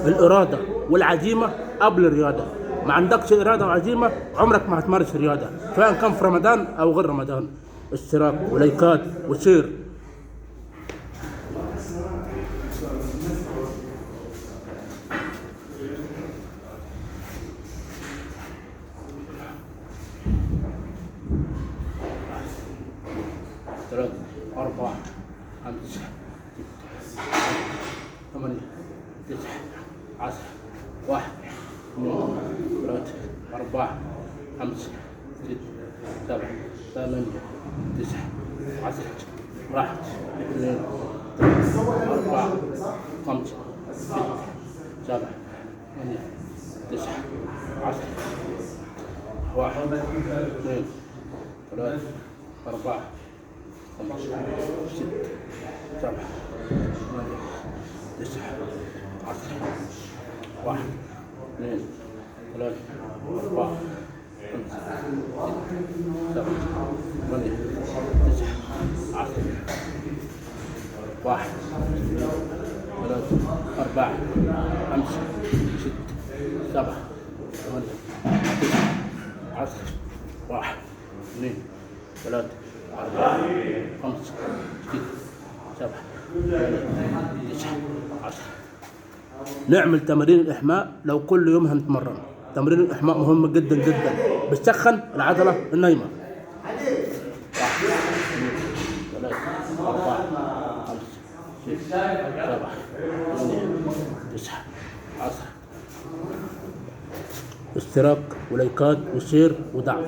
الإرادة والعزيمة قبل الرياضة. ما عندكش إرادة وعزيمة عمرك ما هتمارس رياضة، سواء كان في رمضان أو غير رمضان. اشتراك ولايكات وشير. ثلاثة 4 5 8 9 10 1 2 3 4 5 6 7 8 9 10 1 2 4 5 6 7 8 9 10 1 2 3 4 5 6 7 8 9 10 1 2 3 4 5 6 7 8 9 10 1 3 4 5 6 7 8 9 10 1 2 3 4 5 6 7 8 9 10. نعمل تمارين الإحماء لو كل يوم هنتمرن. تمارين الإحماء مهم جدا جدا، بتسخن العضلة النايمة. 1 2 3 4 5 6 7 8 9 10. اشتراك ولايكات وشير ودعم.